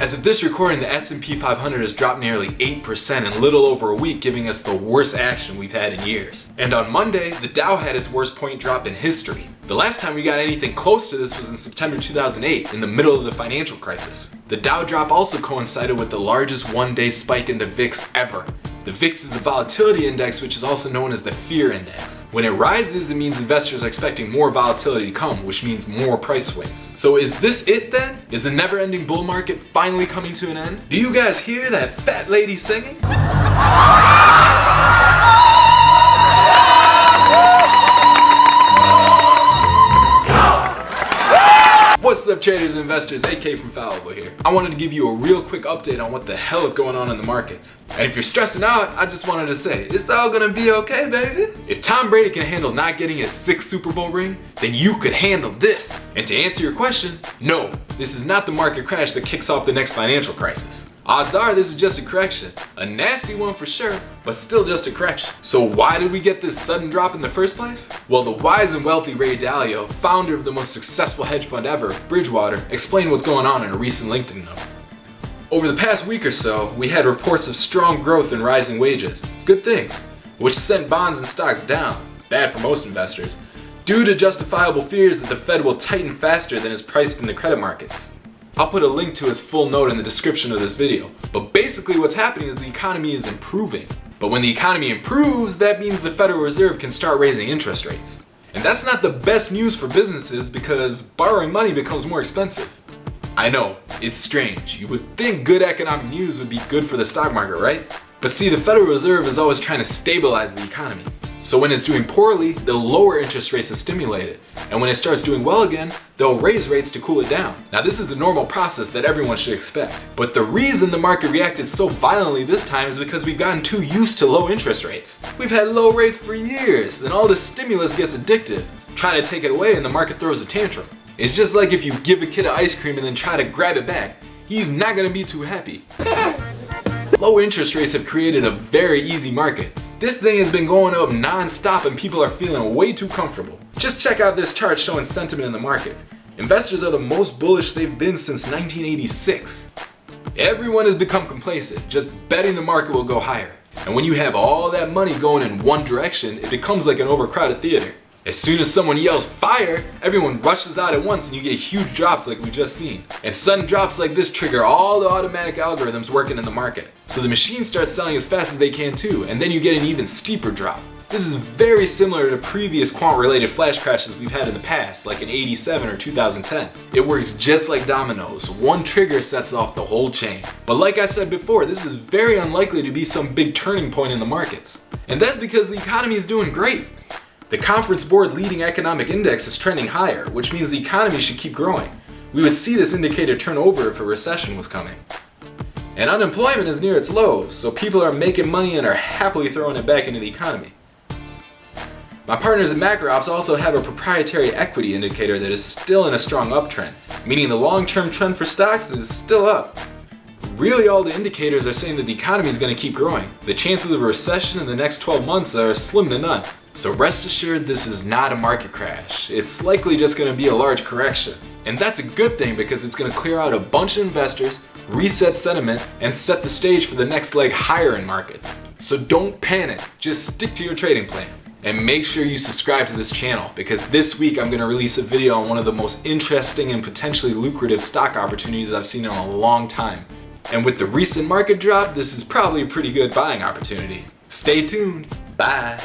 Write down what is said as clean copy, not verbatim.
As of this recording, the S&P 500 has dropped nearly 8% in little over a week, giving us the worst action we've had in years. And on Monday, the Dow had its worst point drop in history. The last time we got anything close to this was in September 2008, in the middle of the financial crisis. The Dow drop also coincided with the largest one-day spike in the VIX ever. The VIX is the volatility index, which is also known as the fear index. When it rises, it means investors are expecting more volatility to come, which means more price swings. So is this it then? Is the never-ending bull market finally coming to an end? Do you guys hear that fat lady singing? What's up, traders and investors? AK from Fallible here. I wanted to give you a real quick update on what the hell is going on in the markets. And if you're stressing out, I just wanted to say, it's all gonna be okay, baby. If Tom Brady can handle not getting his 6th Super Bowl ring, then you could handle this. And to answer your question, no, this is not the market crash that kicks off the next financial crisis. Odds are this is just a correction. A nasty one for sure, but still just a correction. So why did we get this sudden drop in the first place? Well, the wise and wealthy Ray Dalio, founder of the most successful hedge fund ever, Bridgewater, explained what's going on in a recent LinkedIn note. Over the past week or so, we had reports of strong growth and rising wages. Good things, which sent bonds and stocks down, bad for most investors, due to justifiable fears that the Fed will tighten faster than is priced in the credit markets. I'll put a link to his full note in the description of this video. But basically what's happening is the economy is improving. But when the economy improves, that means the Federal Reserve can start raising interest rates. And that's not the best news for businesses because borrowing money becomes more expensive. I know, it's strange. You would think good economic news would be good for the stock market, right? But see, the Federal Reserve is always trying to stabilize the economy. So when it's doing poorly, they'll lower interest rates to stimulate it. And when it starts doing well again, they'll raise rates to cool it down. Now this is the normal process that everyone should expect. But the reason the market reacted so violently this time is because we've gotten too used to low interest rates. We've had low rates for years, and all this stimulus gets addictive. Try to take it away and the market throws a tantrum. It's just like if you give a kid an ice cream and then try to grab it back. He's not gonna be too happy. Low interest rates have created a very easy market. This thing has been going up non-stop and people are feeling way too comfortable. Just check out this chart showing sentiment in the market. Investors are the most bullish they've been since 1986. Everyone has become complacent, just betting the market will go higher. And when you have all that money going in one direction, it becomes like an overcrowded theater. As soon as someone yells fire, everyone rushes out at once and you get huge drops like we just seen. And sudden drops like this trigger all the automatic algorithms working in the market. So the machine starts selling as fast as they can too, and then you get an even steeper drop. This is very similar to previous quant-related flash crashes we've had in the past, like in '87 or 2010. It works just like dominoes. One trigger sets off the whole chain. But like I said before, this is very unlikely to be some big turning point in the markets. And that's because the economy is doing great. The Conference Board leading economic index is trending higher, which means the economy should keep growing. We would see this indicator turn over if a recession was coming. And unemployment is near its lows, so people are making money and are happily throwing it back into the economy. My partners at MacroOps also have a proprietary equity indicator that is still in a strong uptrend, meaning the long-term trend for stocks is still up. Really, all the indicators are saying that the economy is going to keep growing. The chances of a recession in the next 12 months are slim to none. So rest assured this is not a market crash. It's likely just going to be a large correction. And that's a good thing because it's going to clear out a bunch of investors, reset sentiment, and set the stage for the next leg higher in markets. So don't panic, just stick to your trading plan. And make sure you subscribe to this channel because this week I'm going to release a video on one of the most interesting and potentially lucrative stock opportunities I've seen in a long time. And with the recent market drop, this is probably a pretty good buying opportunity. Stay tuned. Bye.